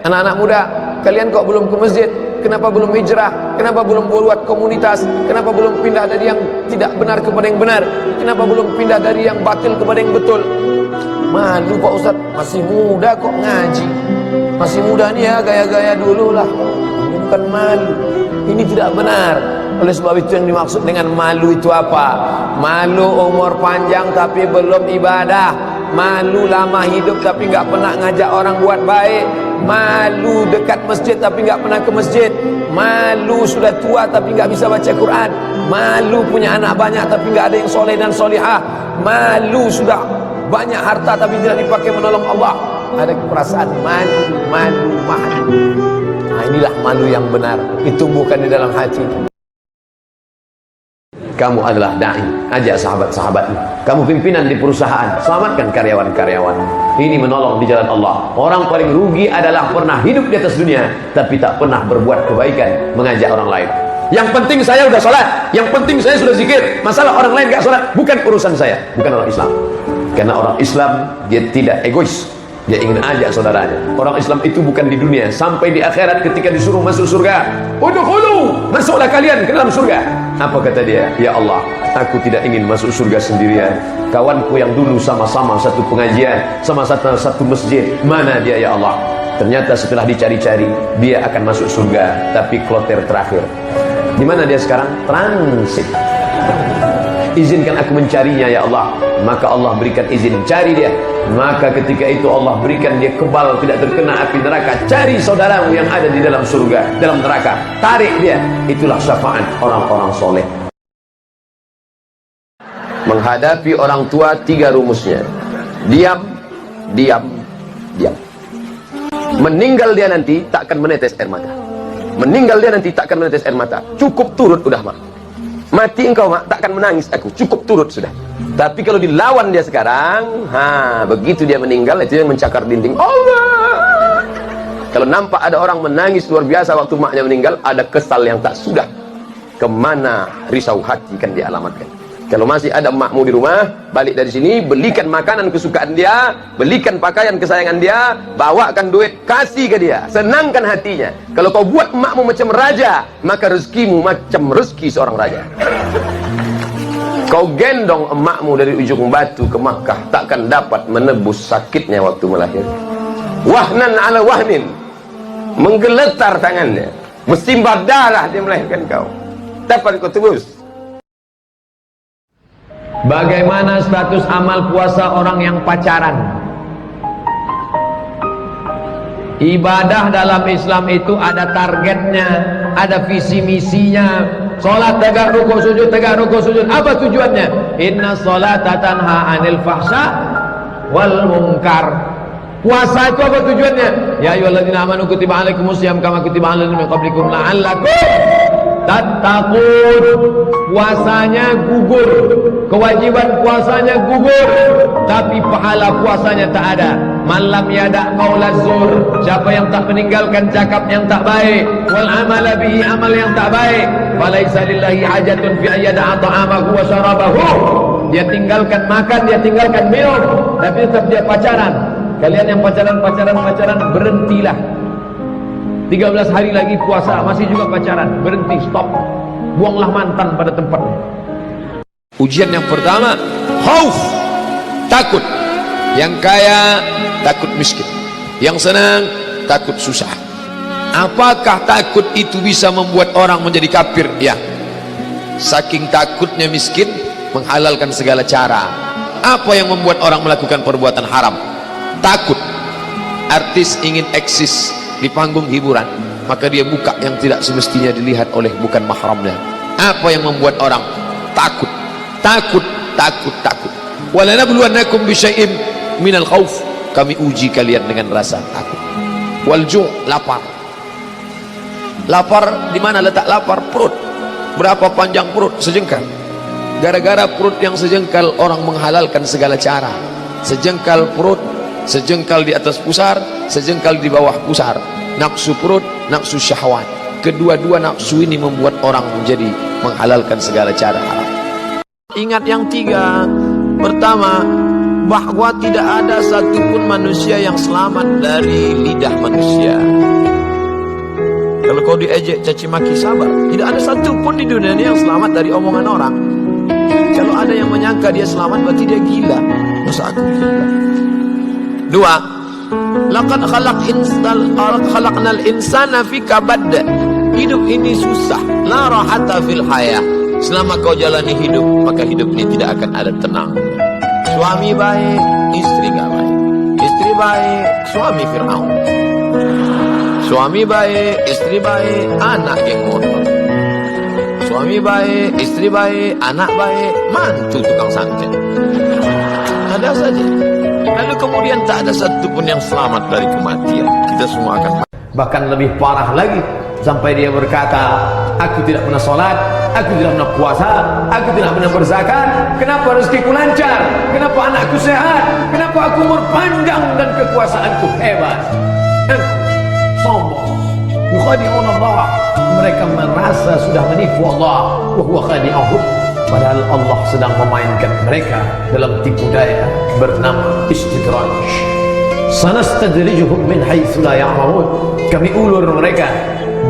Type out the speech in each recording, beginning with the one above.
Anak-anak muda, kalian kok belum ke masjid? Kenapa belum hijrah? Kenapa belum buat komunitas? Kenapa belum pindah dari yang tidak benar kepada yang benar? Kenapa belum pindah dari yang batil kepada yang betul? Malu Pak Ustaz, masih muda kok ngaji. Masih muda nih ya, gaya-gaya dulu lah. Ini bukan malu, ini tidak benar. Oleh sebab itu yang dimaksud dengan malu itu apa? Malu umur panjang tapi belum ibadah. Malu lama hidup tapi nggak pernah ngajak orang buat baik. Malu dekat masjid tapi nggak pernah ke masjid. Malu sudah tua tapi nggak bisa baca Quran. Malu punya anak banyak tapi nggak ada yang soleh dan solihah. Malu sudah banyak harta tapi tidak dipakai menolong Allah. Ada perasaan malu. Nah, inilah malu yang benar, ditumbuhkan di dalam hati. Kamu adalah da'i, ajak sahabat-sahabatmu. Kamu pimpinan di perusahaan, selamatkan karyawan-karyawan. Ini menolong di jalan Allah. Orang paling rugi adalah pernah hidup di atas dunia tapi tak pernah berbuat kebaikan, mengajak orang lain. Yang penting saya sudah sholat, yang penting saya sudah zikir. Masalah orang lain gak sholat, bukan urusan saya. Bukan orang Islam. Karena orang Islam, dia tidak egois. Dia ingin ajak saudaranya. Orang Islam itu bukan di dunia, sampai di akhirat ketika disuruh masuk surga. Udkhulu, masuklah kalian ke dalam surga. Apa kata dia? Ya Allah, aku tidak ingin masuk surga sendirian. Kawanku yang dulu sama-sama satu pengajian, sama-sama satu masjid, mana dia ya Allah? Ternyata setelah dicari-cari, dia akan masuk surga, tapi kloter terakhir. Di mana dia sekarang? Transit. Izinkan aku mencarinya ya Allah. Maka Allah berikan izin, cari dia. Maka ketika itu Allah berikan dia kebal, tidak terkena api neraka. Cari saudaramu yang ada di dalam surga, dalam neraka, tarik dia. Itulah syafaat orang-orang soleh. Menghadapi orang tua, 3 rumusnya: diam, diam, diam. Meninggal dia nanti tak akan menetes air mata. Meninggal dia nanti tak akan menetes air mata. Cukup turut udah mak. Mati engkau mak, tak akan menangis aku. Cukup turut sudah. Tapi kalau dilawan dia sekarang, begitu dia meninggal, itu yang mencakar dinding Allah. Kalau nampak ada orang menangis luar biasa waktu maknya meninggal, ada kesal yang tak sudah. Kemana risau hati kan dia alamatkan. Kalau masih ada emakmu di rumah, balik dari sini, belikan makanan kesukaan dia, belikan pakaian kesayangan dia, bawakan duit, kasih ke dia, senangkan hatinya. Kalau kau buat emakmu macam raja, maka rezekimu macam rezeki seorang raja. Kau gendong emakmu dari ujung batu ke Makkah, takkan dapat menebus sakitnya waktu melahirkan. Wahnan ala wahnin, menggeletar tangannya, bersimbah darah dia melahirkan kau. Dapat kau tebus. Bagaimana status amal puasa orang yang pacaran? Ibadah dalam Islam itu ada targetnya, ada visi misinya. Salat tegak rukuk sujud, tegak rukuk sujud. Apa tujuannya? Inna sholata tanha anil fahsya wal munkar. Puasa itu apa tujuannya? Ya ayyuhalladzina amanu kutiba alaikumusiyam kama kutiba alal ladzina min qablikum la'allakum tattaqun. Puasanya gugur, kewajiban puasanya gugur, tapi pahala puasanya tak ada. Malam yada qaulaz zur, siapa yang tak meninggalkan cakap yang tak baik, wal amala bihi, amal yang tak baik, falaisa lillahi hajatun fi ayyada'a ta'amahu wa syarabahu. Dia tinggalkan makan, dia tinggalkan minum, tapi tetap dia pacaran. Kalian yang pacaran berhentilah. 13 hari lagi puasa, masih juga pacaran, berhenti, stop. Buanglah mantan pada tempatnya. Ujian yang pertama, khauf, takut. Yang kaya takut miskin, yang senang takut susah. Apakah takut itu bisa membuat orang menjadi kafir? Ya. Saking takutnya miskin, menghalalkan segala cara. Apa yang membuat orang melakukan perbuatan haram? Takut. Artis ingin eksis di panggung hiburan, maka dia buka yang tidak semestinya dilihat oleh bukan mahramnya. Apa yang membuat orang takut? Takut. Walanabluwannakum bisyai'im minal khauf. Kami uji kalian dengan rasa takut. Wal ju', lapar. Lapar, di mana letak lapar? Perut. Berapa panjang perut? Sejengkal. Gara-gara perut yang sejengkal, orang menghalalkan segala cara. Sejengkal perut, sejengkal di atas pusar, sejengkal di bawah pusar. Nafsu perut, nafsu syahwat. Kedua-dua nafsu ini membuat orang menjadi menghalalkan segala cara haram. Ingat yang 3. Pertama, bahwa tidak ada satupun manusia yang selamat dari lidah manusia. Kalau kau diejek caci maki, sabar. Tidak ada satupun di dunia ini yang selamat dari omongan orang. Kalau ada yang menyangka dia selamat, berarti dia gila. Masa aku gila? Dua, laqad khalaqnal insana fi kabad. Hidup ini susah. La rahata fil hayah. Selama kau jalani hidup, maka hidup ini tidak akan ada tenang. Suami baik, istri gak baik. Istri baik, suami Fir'aun. Suami baik, istri baik, anak geng motor. Suami baik, istri baik, anak baik, mantu tukang santet. Ada saja. Lalu kemudian tak ada satupun yang selamat dari kematian. Kita semua akan mati. Bahkan lebih parah lagi, sampai dia berkata, aku tidak pernah sholat, aku tidak pernah puasa, aku tidak pernah berzakat. Kenapa rezekiku lancar? Kenapa anakku sehat? Kenapa aku umur panjang dan kekuasaanku hebat? Sombong. Yukhadi'un Allah. Mereka merasa sudah menipu Allah. Wa huwa khadi'uhum. Padahal Allah sedang memainkan mereka dalam tipu daya bernama istidraj. Sanastadrijuhum min haitsu la ya'lamun. Kami ulur mereka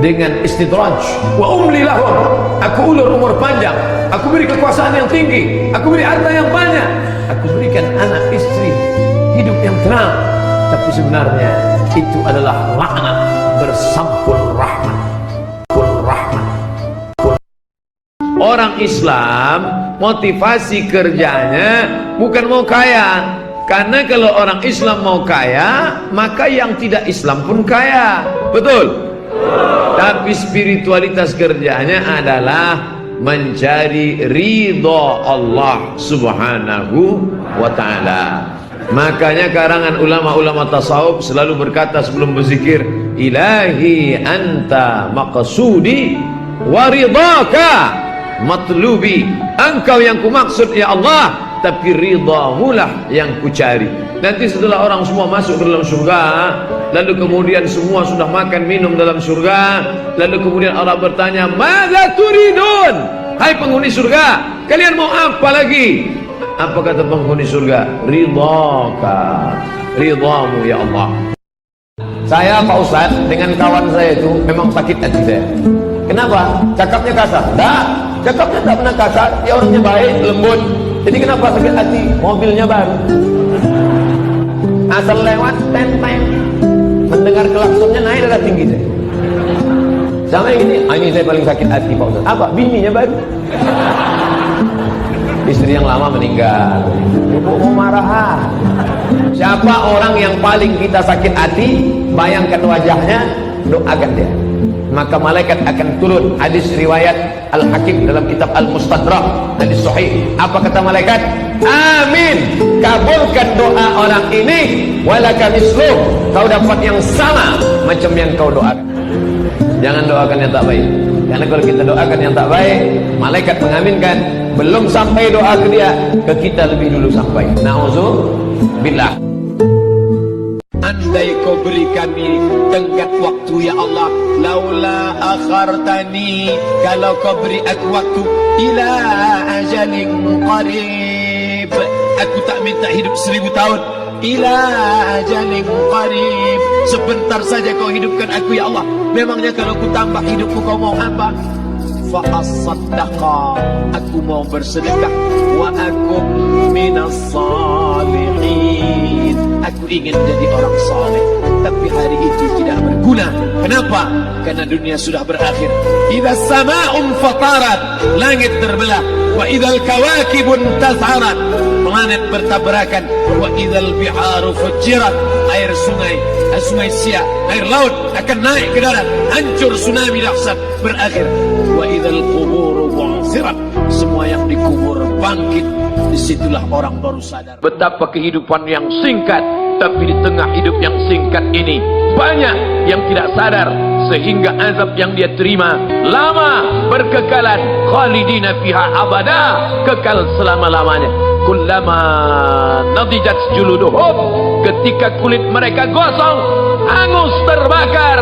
dengan istidraj. Wa umli lahum. Aku ulur umur panjang, aku beri kekuasaan yang tinggi, aku beri harta yang banyak, aku berikan anak istri hidup yang tenang. Tapi sebenarnya itu adalah laknat bersampul rahmat. Orang Islam motivasi kerjanya bukan mau kaya. Karena kalau orang Islam mau kaya, maka yang tidak Islam pun kaya. Betul? Tapi spiritualitas kerjanya adalah mencari ridha Allah subhanahu wa ta'ala. Makanya karangan ulama-ulama tasawuf selalu berkata sebelum berzikir, ilahi anta maqsudi wa ridhaka matlubi. Engkau yang kumaksud ya Allah, tapi ridhamu lah yang kucari. Nanti setelah orang semua masuk ke dalam surga, lalu kemudian semua sudah makan minum dalam surga, lalu kemudian Allah bertanya, madza turidun? Hai penghuni surga, kalian mau apa lagi? Apa kata penghuni surga? Ridhaka, ridhamu ya Allah. Saya Pak Ustaz dengan kawan saya itu memang sakit hati saya. Kenapa? Cakapnya kasar? Enggak, cakapnya tak pernah kasar. Dia orangnya baik, lembut. Jadi kenapa sakit hati? Mobilnya baru, asal lewat teng-teng, mendengar klaksonnya naik darah tinggi saya. Sama ini, ini saya paling sakit hati Pak Ustaz. Apa? Bininya baru, istri yang lama meninggal. Ibu mau marah. Siapa orang yang paling kita sakit hati? Bayangkan wajahnya, doakan dia, maka malaikat akan turun. Hadis riwayat Al-Hakim dalam kitab Al-Mustadrak, hadis sahih. Apa kata malaikat? Amin, kabulkan doa orang ini, walaka misluh, kau dapat yang sama macam yang kau doakan. Jangan doakan yang tak baik, karena kalau kita doakan yang tak baik, malaikat mengaminkan. Belum sampai doa ke dia, ke kita lebih dulu sampai. Na'udzubillah. Andai kau beri kami tenggat waktu ya Allah, laula akhartani, kalau kau beri aku waktu, ila ajalin qarib, aku tak minta hidup 1000 tahun, ila ajalin qarib, sebentar saja kau hidupkan aku ya Allah. Memangnya kalau ku tambah hidupku kau mau apa? Fa asaddaqa, aku mau bersedekah, wa akum minas salihin, aku ingin jadi orang saleh. Tapi hari itu tidak berguna. Kenapa? Karena dunia sudah berakhir. Idza sama'un fatarat, langit terbelah. Wa idzal kawakibun tas'arat, planet bertabrakan. Wa idzal biharu fujirat, air sungai Siak, air laut akan naik ke darat, hancur, tsunami dahsyat berakhir. Wa idzal quburu bu'thirat, semua yang dikubur bangkit. Disitulah orang baru sadar betapa kehidupan yang singkat. Tapi di tengah hidup yang singkat ini banyak yang tidak sadar, sehingga azab yang dia terima lama, berkekalan, khalidina fiha abada, kekal selama-lamanya. Kullama nadijat juluduhum, ketika kulit mereka gosong, hangus, terbakar,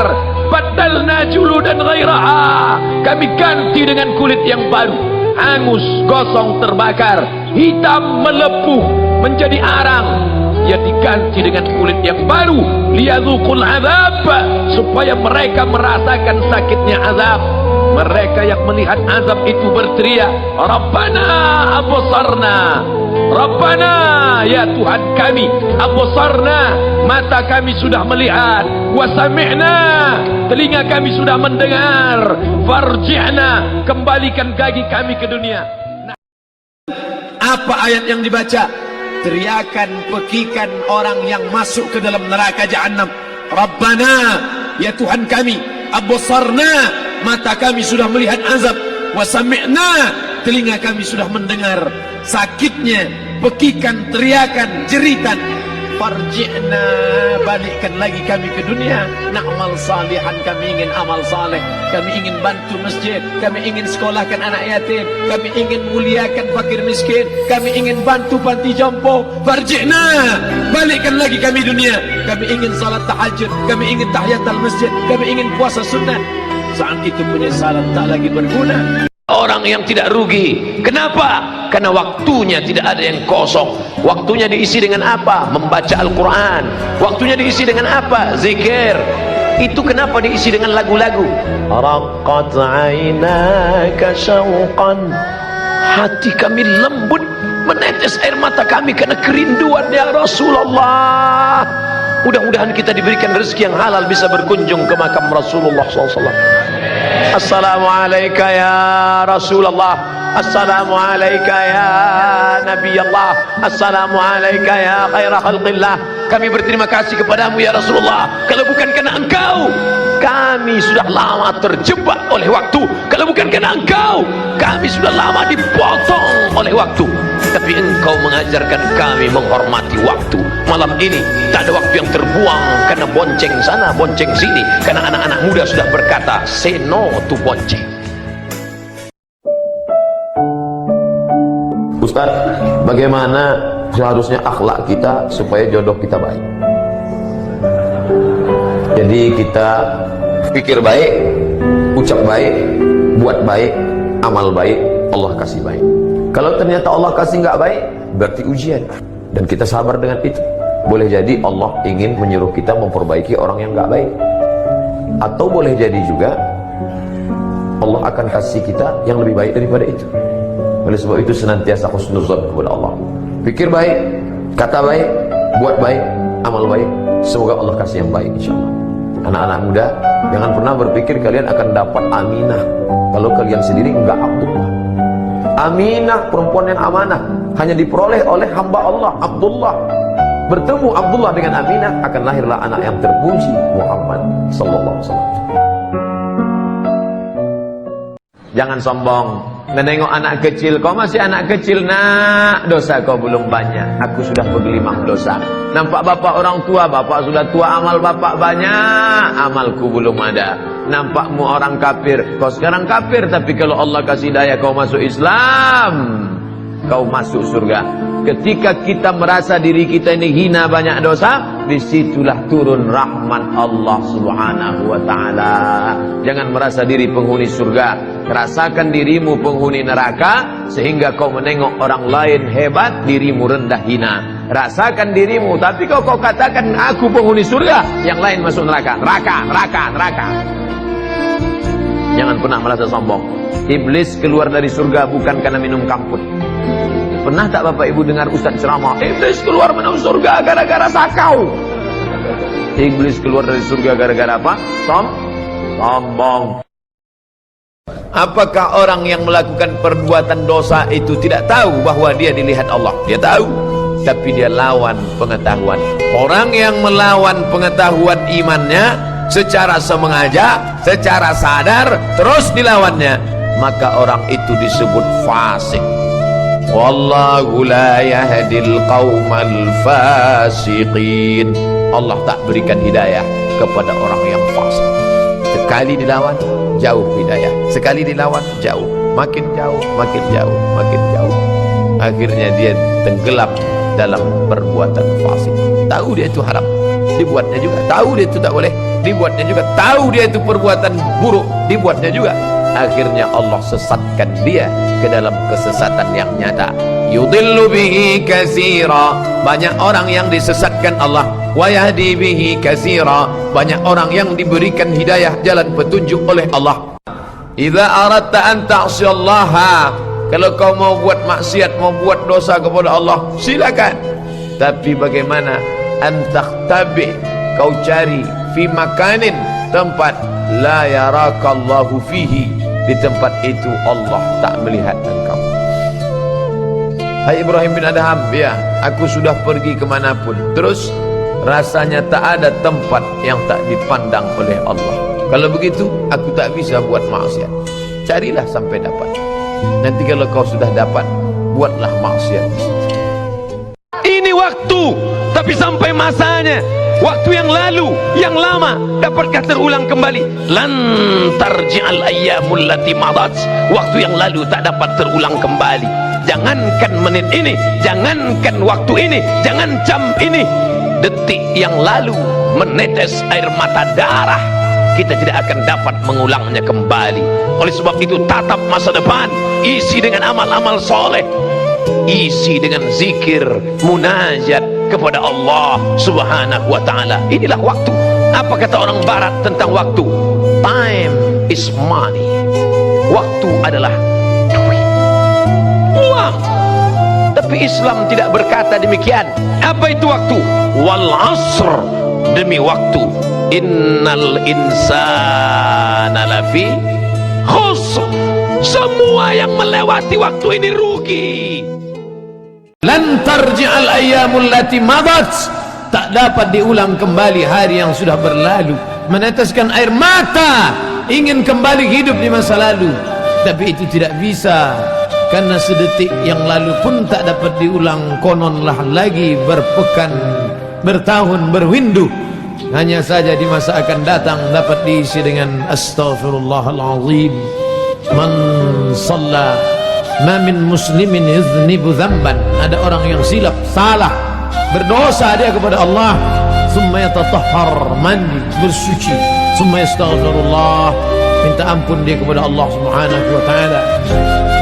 badalna juludan ghairaha, kami ganti dengan kulit yang baru. hangus, gosong, terbakar, hitam, melepuh, menjadi arang. Ia diganti dengan kulit yang baru, liyadzuqul azab, supaya mereka merasakan sakitnya azab. Mereka yang melihat azab itu berteriak, Rabbana absarna, Rabbana, ya Tuhan kami, absarna, mata kami sudah melihat, wa sami'na, telinga kami sudah mendengar, farji'na, kembalikan kaki kami ke dunia. Apa ayat yang dibaca? Teriakan, pekikan orang yang masuk ke dalam neraka Jahannam. Rabbana, ya Tuhan kami, absarna, mata kami sudah melihat azab, wa sami'na, telinga kami sudah mendengar sakitnya, pekikan, teriakan, jeritan. Farji'na, balikkan lagi kami ke dunia. Na'mal salihan, kami ingin amal saleh, kami ingin bantu masjid, kami ingin sekolahkan anak yatim, kami ingin muliakan fakir miskin, kami ingin bantu panti jompo. Farji'na, balikkan lagi kami dunia. Kami ingin salat tahajud, kami ingin tahiyatul masjid, kami ingin puasa sunnah. Saat itu penyesalan tak lagi berguna. Orang yang tidak rugi. Kenapa? Karena waktunya tidak ada yang kosong. Waktunya diisi dengan apa? Membaca Al-Quran. Waktunya diisi dengan apa? Zikir. Itu kenapa diisi dengan lagu-lagu? Raqqat 'ainaka syauqan, hati kami lembut, menetes air mata kami karena kerinduan ya Rasulullah. Mudah-mudahan kita diberikan rezeki yang halal, bisa berkunjung ke makam Rasulullah SAW. Assalamualaikum ya Rasulullah, Assalamualaikum ya Nabi Allah, Assalamualaikum ya khairah khalqillah. Kami berterima kasih kepadamu ya Rasulullah. Kalau bukan karena engkau, kami sudah lama terjebak oleh waktu. Kalau bukan karena engkau, kami sudah lama dipotong oleh waktu. Tapi engkau mengajarkan kami menghormati waktu. Malam ini tak ada waktu yang terbuang karena bonceng sana, bonceng sini. Karena anak-anak muda sudah berkata, say no to bonceng. Ustaz, bagaimana seharusnya akhlak kita supaya jodoh kita baik? Jadi kita pikir baik, ucap baik, buat baik, amal baik, Allah kasih baik. Kalau ternyata Allah kasih nggak baik, berarti ujian, dan kita sabar dengan itu. Boleh jadi Allah ingin menyuruh kita memperbaiki orang yang nggak baik, atau boleh jadi juga Allah akan kasih kita yang lebih baik daripada itu. Oleh sebab itu senantiasa husnuzan kepada Allah. Pikir baik, kata baik, buat baik, amal baik. Semoga Allah kasih yang baik insyaallah. Anak-anak muda, jangan pernah berpikir kalian akan dapat Aminah kalau kalian sendiri enggak Abdullah. Aminah, perempuan yang amanah, hanya diperoleh oleh hamba Allah, Abdullah. Bertemu Abdullah dengan Aminah, akan lahirlah anak yang terpuji, Muhammad sallallahu alaihi wasallam. Jangan sombong. Menengok anak kecil, kau masih anak kecil nak, dosa kau belum banyak, aku sudah bergelimang dosa. Nampak bapak orang tua, bapak sudah tua, amal bapak banyak, amalku belum ada. Nampakmu orang kafir, kau sekarang kafir, tapi kalau Allah kasih daya kau masuk Islam, kau masuk surga. Ketika kita merasa diri kita ini hina, banyak dosa, disitulah turun rahmat Allah subhanahu wa ta'ala. Jangan merasa diri penghuni surga, rasakan dirimu penghuni neraka, sehingga kau menengok orang lain hebat, dirimu rendah hina. Rasakan dirimu, tapi kau katakan aku penghuni surga, yang lain masuk neraka. Neraka. Jangan pernah merasa sombong. Iblis keluar dari surga bukan karena minum kamput. Pernah tak Bapak Ibu dengar Ustaz ceramah, iblis keluar minum surga gara-gara sakau? Iblis keluar dari surga gara-gara apa? Sombong. Apakah orang yang melakukan perbuatan dosa itu tidak tahu bahwa dia dilihat Allah? Dia tahu, tapi dia lawan pengetahuan. Orang yang melawan pengetahuan imannya secara sengaja, secara sadar, terus dilawannya, maka orang itu disebut fasik. Wallahu la yahdil qaumal fasiqin. Allah tak berikan hidayah kepada orang yang fasik. Sekali dilawan, jauh hidayah. Sekali dilawan, jauh. Makin jauh, makin jauh, makin jauh. Akhirnya dia tenggelam dalam perbuatan fasik. Tahu dia itu haram, dibuatnya juga. Tahu dia itu tak boleh, dibuatnya juga. Tahu dia itu perbuatan buruk, dibuatnya juga. akhirnya Allah sesatkan dia ke dalam kesesatan yang nyata. Yudillu bihi katsira, banyak orang yang disesatkan Allah. Wa yahdi bihi katsira, banyak orang yang diberikan hidayah jalan petunjuk oleh Allah. Idza aradta an ta'siyallaha, kalau kau mau buat maksiat, mau buat dosa kepada Allah, silakan. Tapi bagaimana antakhtabi, kau cari fi makanin, tempat la yarakallahu fihi, di tempat itu Allah tak melihat engkau. Hai Ibrahim bin Adham, ya, aku sudah pergi kemanapun, terus rasanya tak ada tempat yang tak dipandang oleh Allah. Kalau begitu aku tak bisa buat maksiat. Carilah sampai dapat. Nanti kalau kau sudah dapat, buatlah maksiat di situ. Ini waktu, tapi sampai masanya. Waktu yang lalu, yang lama, dapatkah terulang kembali? Lan tarji'al ayyamul lati madat. Waktu yang lalu tak dapat terulang kembali. Jangankan menit ini, jangankan waktu ini, jangan jam ini, detik yang lalu menetes air mata darah, kita tidak akan dapat mengulangnya kembali. Oleh sebab itu, tatap masa depan, isi dengan amal-amal soleh, isi dengan zikir, munajat kepada Allah subhanahu wa ta'ala. Inilah waktu. Apa kata orang barat tentang waktu? Time is money. Waktu adalah duit, uang. Tapi Islam tidak berkata demikian. Apa itu waktu? Wal asr, demi waktu. Innal insana lafi khusr, semua yang melewati waktu ini rugi. Lan tarji'al ayyamul lati madat, tak dapat diulang kembali hari yang sudah berlalu. Meneteskan air mata, ingin kembali hidup di masa lalu, tapi itu tidak bisa, karena sedetik yang lalu pun tak dapat diulang. Kononlah lagi berpekan, bertahun, berwindu. Hanya saja di masa akan datang dapat diisi dengan astaghfirullahalazim. Man shalla ma min muslimin yuznibu dzamban, ada orang yang silap, salah, berdosa dia kepada Allah, summa yatatahhar, mandi, bersuci, summa yastaghfirullah, minta ampun dia kepada Allah subhanahu wa ta'ala,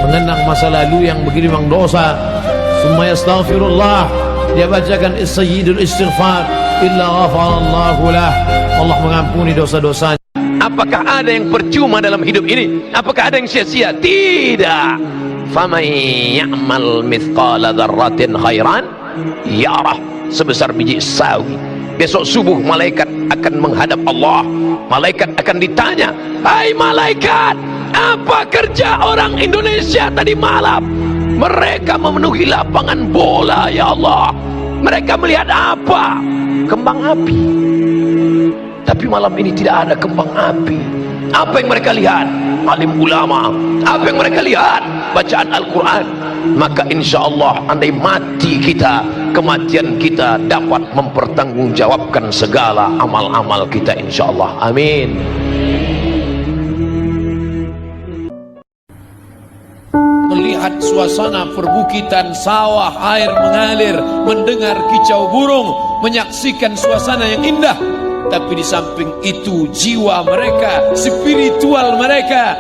mengenang masa lalu yang begini dosa, summa yastaghfirullah, dia bacakan sayyidul istighfar, illa ghafarallahu lah, Allah mengampuni dosa-dosanya. Apakah ada yang percuma dalam hidup ini? Apakah ada yang sia-sia? Tidak. Faman ya'mal mithqala dzarratin khairan yarah, sebesar biji sawi. Besok subuh malaikat akan menghadap Allah. Malaikat akan ditanya, hai malaikat, apa kerja orang Indonesia tadi malam? Mereka memenuhi lapangan bola, ya Allah. Mereka melihat apa? Kembang api. Tapi malam ini tidak ada kembang api. Apa yang mereka lihat? Alim ulama. Apa yang mereka lihat? Bacaan Al-Quran. Maka insya Allah, andai mati kita, kematian kita dapat mempertanggungjawabkan segala amal-amal kita, insya Allah. Amin. Melihat suasana perbukitan, sawah, air mengalir, mendengar kicau burung, menyaksikan suasana yang indah. Tapi di samping itu jiwa mereka, spiritual mereka,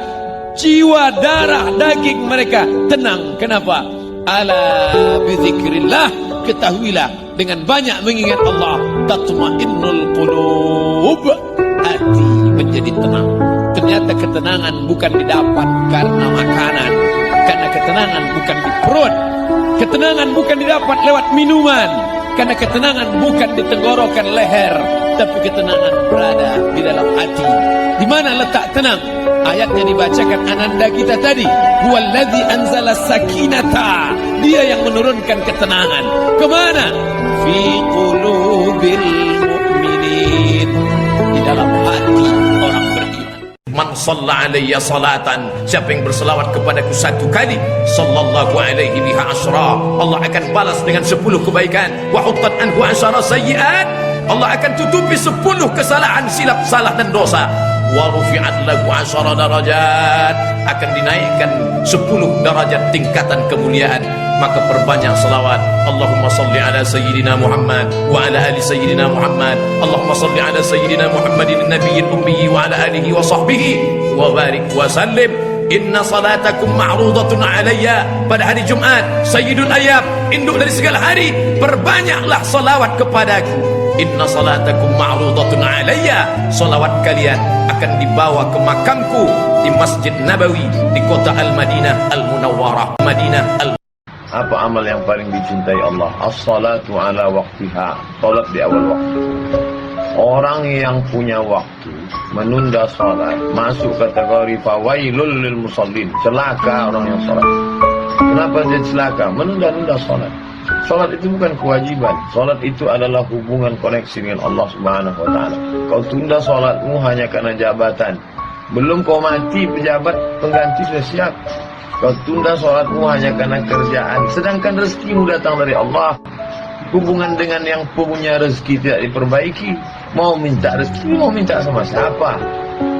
jiwa darah daging mereka tenang. Kenapa? Ala bizikrillah, ketahuilah dengan banyak mengingat Allah tatmainnul qulub, hati menjadi tenang. Ternyata ketenangan bukan didapat karena makanan, karena ketenangan bukan di perut, ketenangan bukan didapat lewat minuman, karena ketenangan bukan di tenggorokan leher, tapi ketenangan berada di dalam hati. Di mana letak tenang? Ayatnya dibacakan ananda kita tadi. Huwallazi anzala sakinata, dia yang menurunkan ketenangan. Kemana? Fi qulubil mu'minin, di dalam hati orang beriman. Man shalla alayya salatan, siapa yang berselawat kepadaku satu kali, sallallahu alaihi biha asyra, Allah akan balas dengan 10 kebaikan. Wa huttat anhu asyara sayyi'at, Allah akan tutupi 10 kesalahan, silap, salah dan dosa. Wa rufi'at lahu 10 darajat, akan dinaikkan 10 derajat tingkatan kemuliaan. Maka perbanyak selawat. Allahumma salli ala sayyidina Muhammad wa ala ali sayyidina Muhammad. Allahumma salli ala sayyidina Muhammadin nabiyil ummi wa ala alihi wa sahbihi wa barik wa sallim. Inna salatakum ma'rudatun alayya. Pada hari Jumat, Sayyidul Ayyam, induk dari segala hari, perbanyaklah salawat kepadaku. Inna salatakum ma'rudatun alayya. Salawat kalian akan dibawa ke makamku di Masjid Nabawi di kota Al-Madinah Al-Munawwarah. Apa amal yang paling dicintai Allah? As-salatu ala waqtiha. Salat di awal waktu. Orang yang punya waktu menunda salat masuk kategori fawailul lil musallin. Celaka orang yang salat. Kenapa dia celaka? Menunda-nunda salat. Salat itu bukan kewajiban. Salat itu adalah hubungan koneksi dengan Allah Subhanahu wa taala. Kau tunda salatmu hanya karena jabatan. Belum kau mati pejabat pengganti sudah siap. Kau tunda salatmu hanya karena kerjaan. Sedangkan rezekimu datang dari Allah. Hubungan dengan yang punya rezeki tidak diperbaiki. Mau minta rezeki, mau minta sama siapa?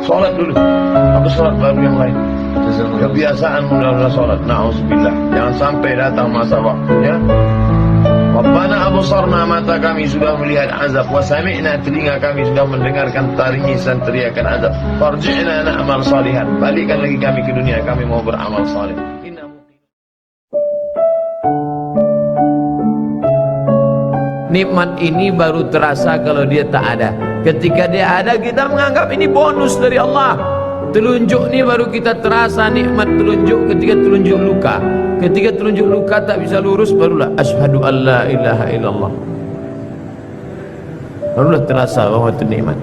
Salat dulu. Apa salat baru yang lain? Kebiasaan menunda salat. Na'udzubillah. Jangan sampai datang masa waktunya. Rabbana absarna, mata kami sudah melihat azab, wa sami'na, telinga kami sudah mendengarkan tangisan teriakan azab. Farji'na na'mal salihan. Balikkan lagi kami ke dunia, kami mau beramal saleh. Nikmat ini baru terasa kalau dia tak ada. Ketika dia ada, kita menganggap ini bonus dari Allah. Telunjuk ni baru kita terasa nikmat telunjuk ketika telunjuk luka. Ketika telunjuk luka tak bisa lurus, barulah asyhadu an la ilaha illallah. Barulah terasa bahwa itu nikmat.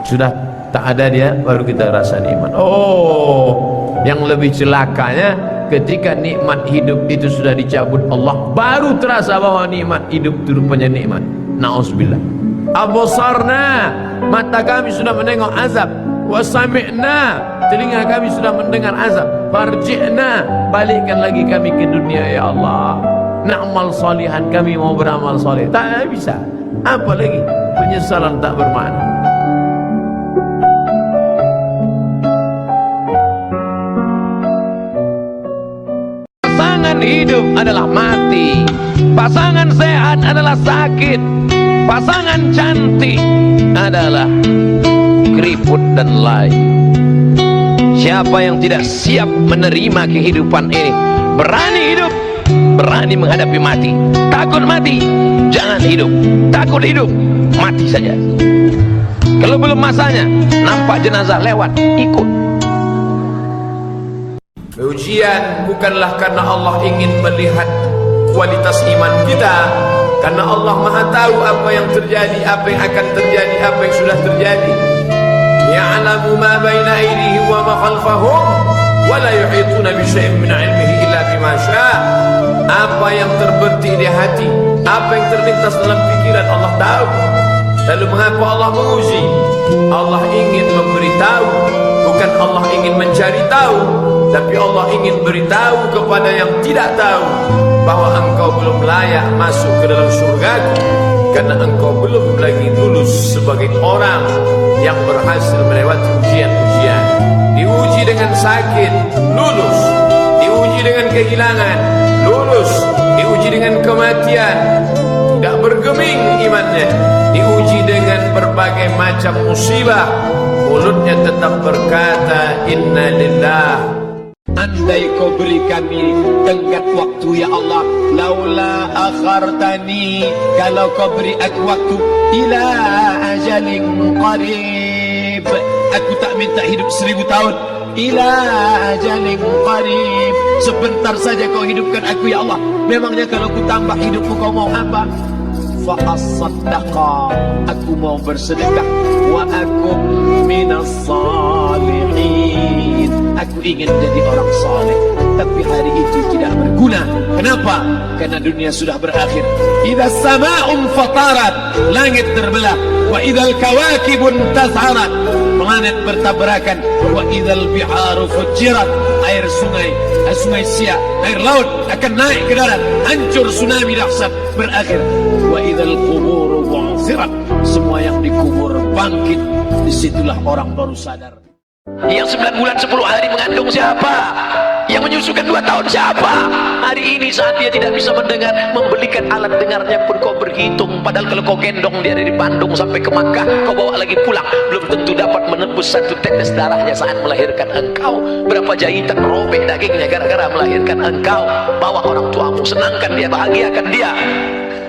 Sudah tak ada dia, baru kita rasa nikmat. Oh, yang lebih celakanya ketika nikmat hidup itu sudah dicabut Allah, baru terasa bahwa nikmat hidup itu rupanya nikmat. Na'udzubillah. Absarna, mata kami sudah menengok azab. Wa sami'na, telinga kami sudah mendengar azab. Farji'na, balikkan lagi kami ke dunia ya Allah. Na'mal salihan, kami mau beramal saleh. Tak bisa. Apa lagi? Penyesalan tak bermakna. Pasangan hidup adalah mati. Pasangan sehat adalah sakit. Pasangan cantik adalah keriput dan lain. Siapa yang tidak siap menerima kehidupan ini, berani hidup, berani menghadapi mati. Takut mati, jangan hidup. Takut hidup, mati saja. Kalau belum masanya, nampak jenazah lewat, ikut. Ujian bukanlah karena Allah ingin melihat kualitas iman kita, karena Allah Maha tahu apa yang terjadi, apa yang akan terjadi, apa yang sudah terjadi. Ya'lamu ma baina aydihim wa ma khalfahum wa la yuhituna bi syai'in min 'ilmihi illa bima syaa'. Apa yang terbetik di hati, apa yang terlintas dalam pikiran, Allah tahu. Lalu mengapa Allah menguji? Allah ingin memberitahu, bukan Allah ingin mencari tahu, tapi Allah ingin beritahu kepada yang tidak tahu bahwa engkau belum layak masuk ke dalam surgaku, karena engkau belum lagi lulus sebagai orang yang berhasil melewati ujian-ujian. Diuji dengan sakit, lulus. Diuji dengan kehilangan, lulus. Diuji dengan kematian, tidak bergeming imannya. Diuji dengan berbagai macam musibah, mulutnya tetap berkata inna lillah. Andai kau beri kami tenggat waktu ya Allah, laula akhartani, kalau kau beri aku waktu, ila ajalin qarib, aku tak minta hidup 1000 tahun, ila ajalin qarib, sebentar saja kau hidupkan aku ya Allah. Memangnya kalau ku tambah hidupku kau mau apa? Fa as-saddaqa, aku mau bersedekah, wa akum minas salihin, aku ingin jadi orang saleh. Tapi hari itu tidak berguna. Kenapa? Karena dunia sudah berakhir. Idza sama'un fatarat, langit terbelah. Wa idzal kawakibun tas'arat, planet bertabrakan. Wa idzal biharu fujirat, air sungai Siak, air laut akan naik ke darat, hancur, tsunami dahsyat berakhir. Wa idzal quburu bu'thirat, semua yang dikubur bangkit. Disitulah orang baru sadar. Yang 9 bulan 10 hari mengandung siapa? Yang menyusukan 2 tahun siapa? Hari ini saat dia tidak bisa mendengar, membelikan alat dengarnya pun kau berhitung. Padahal kalau kau gendong dia dari Bandung sampai ke Makkah, kau bawa lagi pulang, belum tentu dapat menembus 1 tetes darahnya saat melahirkan engkau. Berapa jahitan robek dagingnya gara-gara melahirkan engkau. Bawa orang tuamu, senangkan dia, bahagiakan dia.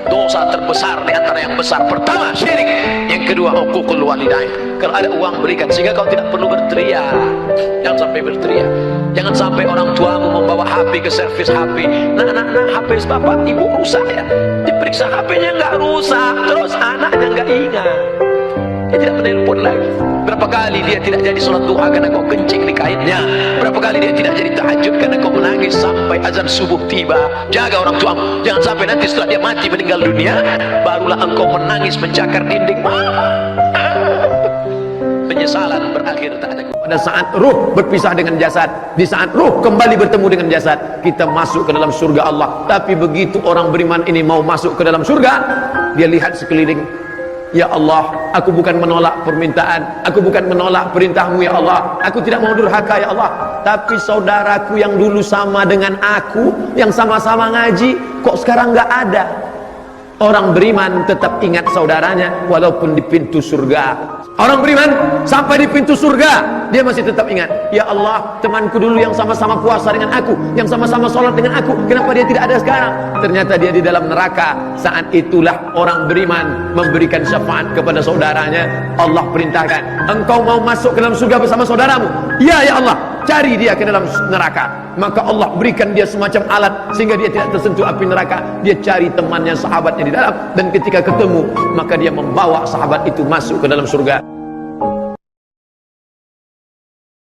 Dosa terbesar di antara yang besar, pertama syirik, yang kedua uququl walidain. Kalau ada uang berikan, sehingga kau tidak perlu berteriak. Jangan sampai berteriak. Jangan sampai orang tuamu membawa HP ke servis HP. Nah, HP bapak ibu rusak ya, diperiksa HP-nya nggak rusak, terus anaknya nggak ingat, dia tidak menelpon lagi. Berapa kali dia tidak jadi sholat duha karena kau kencing di kainnya. Berapa kali dia tidak jadi tahajud karena kau menangis sampai azan subuh tiba. Jaga orang tuamu, jangan sampai nanti setelah dia mati meninggal dunia, barulah engkau menangis mencakar dinding. Penyesalan berakhir tak ada. Pada saat ruh berpisah dengan jasad, di saat ruh kembali bertemu dengan jasad, kita masuk ke dalam surga Allah. Tapi begitu orang beriman ini mau masuk ke dalam surga, dia lihat sekeliling. Ya Allah, aku bukan menolak permintaan, aku bukan menolak perintahmu ya Allah, aku tidak mau durhaka ya Allah, tapi saudaraku yang dulu sama dengan aku, yang sama-sama ngaji, kok sekarang nggak ada. Orang beriman tetap ingat saudaranya walaupun di pintu surga. Orang beriman sampai di pintu surga, dia masih tetap ingat, ya Allah, temanku dulu yang sama-sama puasa dengan aku, yang sama-sama sholat dengan aku, kenapa dia tidak ada sekarang? Ternyata dia di dalam neraka. Saat itulah orang beriman memberikan syafaat kepada saudaranya. Allah perintahkan, engkau mau masuk ke dalam surga bersama saudaramu? Ya, ya Allah, cari dia ke dalam neraka. Maka Allah berikan dia semacam alat sehingga dia tidak tersentuh api neraka. Dia cari temannya, sahabatnya di dalam, dan ketika ketemu, maka dia membawa sahabat itu masuk ke dalam surga.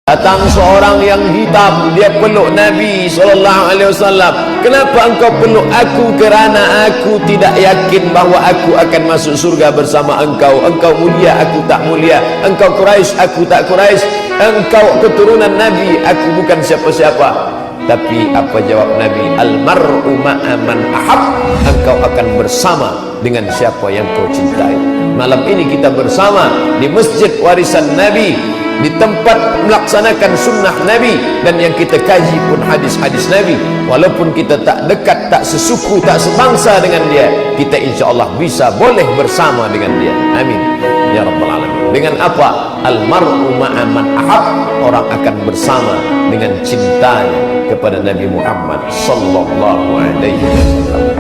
Datang seorang yang hitam, dia peluk Nabi SAW. Kenapa engkau peluk aku? Kerana aku tidak yakin bahawa aku akan masuk surga bersama engkau. Engkau mulia, aku tak mulia. Engkau Quraisy, aku tak Quraisy. Engkau keturunan Nabi, aku bukan siapa-siapa. Tapi apa jawab Nabi? Al-mar'u ma'a man ahab. Engkau akan bersama dengan siapa yang kau cintai. Malam ini kita bersama di Masjid Warisan Nabi, di tempat melaksanakan sunnah Nabi, dan yang kita kaji pun hadis-hadis Nabi. Walaupun kita tak dekat, tak sesuku, tak sebangsa dengan dia, kita insyaAllah bisa boleh bersama dengan dia. Amin ya Rabbal Alamin. Dengan apa? Al-mar'u ma'a man ahab. Orang akan bersama dengan cintanya kepada Nabi Muhammad sallallahu alaihi wasallam.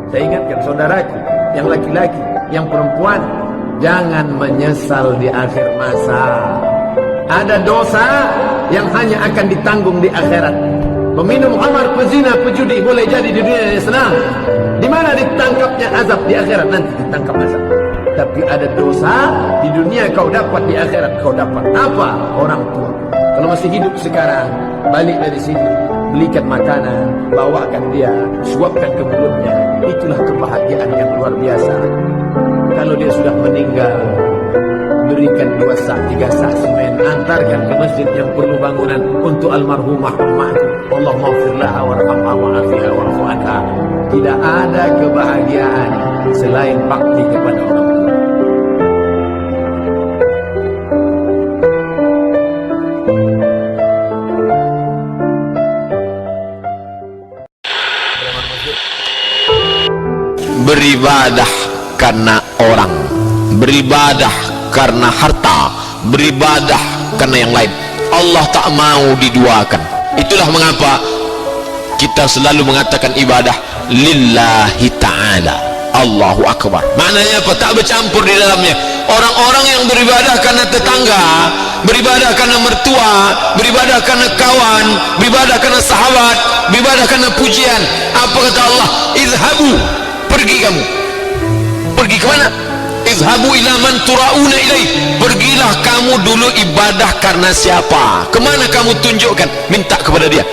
Saya ingatkan saudaraku yang laki-laki, yang perempuan, jangan menyesal di akhir masa. Ada dosa yang hanya akan ditanggung di akhirat. Peminum khamar, pezina, pejudi boleh jadi di dunia yang senang. Di mana ditangkapnya azab? Di akhirat nanti ditangkap azab. Tapi ada dosa di dunia kau dapat, di akhirat kau dapat apa? Orang tua. Kalau masih hidup sekarang, balik dari sini, belikan makanan, bawakan dia, suapkan ke mulutnya. Itulah kebahagiaan yang luar biasa. Kalau dia sudah meninggal, berikan 2 sak, 3 sak semen, antarkan ke masjid yang perlu bangunan untuk almarhumah ummahku. Allah maghfir laha warhamha wa'afiha wa'fu anha. Tidak ada kebahagiaan selain bakti kepada orang tua. Beribadah karena orang, beribadah karena harta, beribadah karena yang lain. Allah tak mau diduakan. Itulah mengapa kita selalu mengatakan ibadah lillahi ta'ala, Allahu Akbar. Maknanya apa? Tak bercampur di dalamnya. Orang-orang yang beribadah karena tetangga, beribadah karena mertua, beribadah karena kawan, beribadah karena sahabat, beribadah karena pujian. Apa kata Allah? Izhabu, pergi kamu. Pergi ke mana? Izhabu ila man turauna ilaih. Pergilah kamu dulu ibadah karena siapa? Kemana kamu tunjukkan? Minta kepada dia.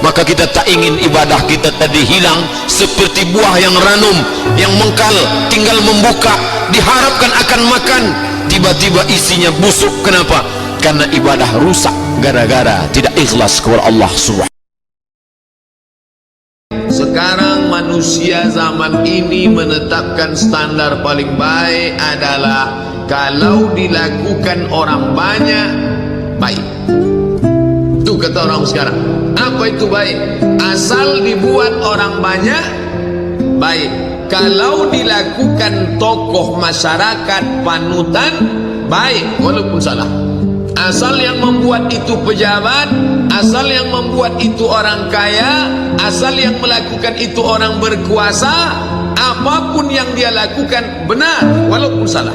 Maka kita tak ingin ibadah kita tadi hilang seperti buah yang ranum, yang mengkal, tinggal membuka, diharapkan akan makan, tiba-tiba isinya busuk. Kenapa? Karena ibadah rusak gara-gara tidak ikhlas kepada Allah Subhanahu. Sekarang manusia zaman ini menetapkan standar paling baik adalah kalau dilakukan orang banyak, baik. Itu kata orang sekarang. Apa itu baik? Asal dibuat orang banyak, baik. Kalau dilakukan tokoh masyarakat panutan, baik walaupun salah. Asal yang membuat itu pejabat, asal yang membuat itu orang kaya, asal yang melakukan itu orang berkuasa, apapun yang dia lakukan benar walaupun salah.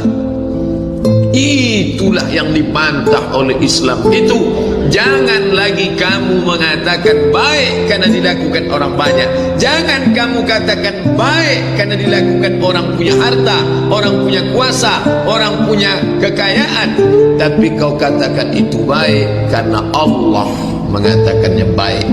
Itulah yang dipantah oleh Islam. Itu jangan lagi kamu mengatakan baik karena dilakukan orang banyak. Jangan kamu katakan baik karena dilakukan orang punya harta, orang punya kuasa, orang punya kekayaan. Tapi kau katakan itu baik karena Allah mengatakannya baik.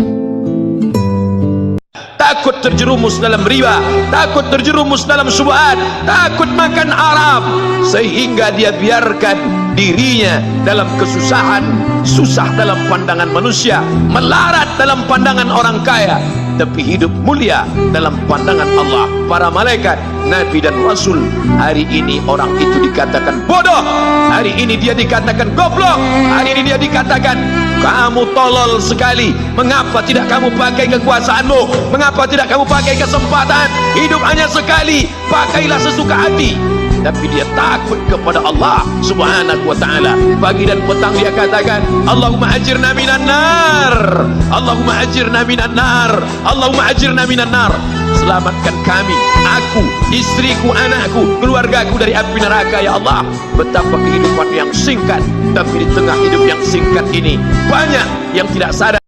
Takut terjerumus dalam riba, takut terjerumus dalam syubhat, takut makan haram, sehingga dia biarkan dirinya dalam kesusahan, susah dalam pandangan manusia, melarat dalam pandangan orang kaya, tapi hidup mulia dalam pandangan Allah, para malaikat, Nabi dan Rasul. Hari ini orang itu dikatakan bodoh, hari ini dia dikatakan goblok, hari ini dia dikatakan kamu tolol sekali. Mengapa tidak kamu pakai kekuasaanmu? Mengapa tidak kamu pakai kesempatan? Hidup hanya sekali, pakailah sesuka hati. Tapi dia takut kepada Allah Subhanahu wa ta'ala. Pagi dan petang dia katakan, Allahumma ajirna minan nar, Allahumma ajirna minan nar, Allahumma ajirna minan nar. Selamatkan kami, aku, istriku, anakku, keluargaku dari api neraka ya Allah. Betapa kehidupan yang singkat, tapi di tengah hidup yang singkat ini banyak yang tidak sadar.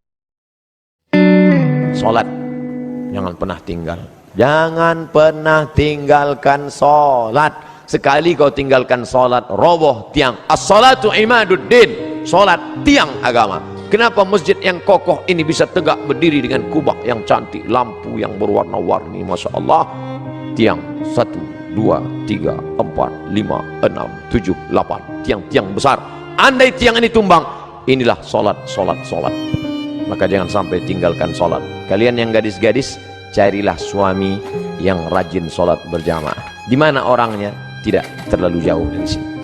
Salat jangan pernah tinggal. Jangan pernah tinggalkan salat. Sekali kau tinggalkan salat, roboh tiang. As-salatu imaduddin. Salat tiang agama. Kenapa masjid yang kokoh ini bisa tegak berdiri dengan kubah yang cantik, lampu yang berwarna-warni, Masya Allah. Tiang 1, 2, 3, 4, 5, 6, 7, 8. Tiang-tiang besar. Andai tiang ini tumbang, inilah salat. Maka jangan sampai tinggalkan salat. Kalian yang gadis-gadis, carilah suami yang rajin salat berjamaah. Di mana orangnya? Tidak terlalu jauh dari sini.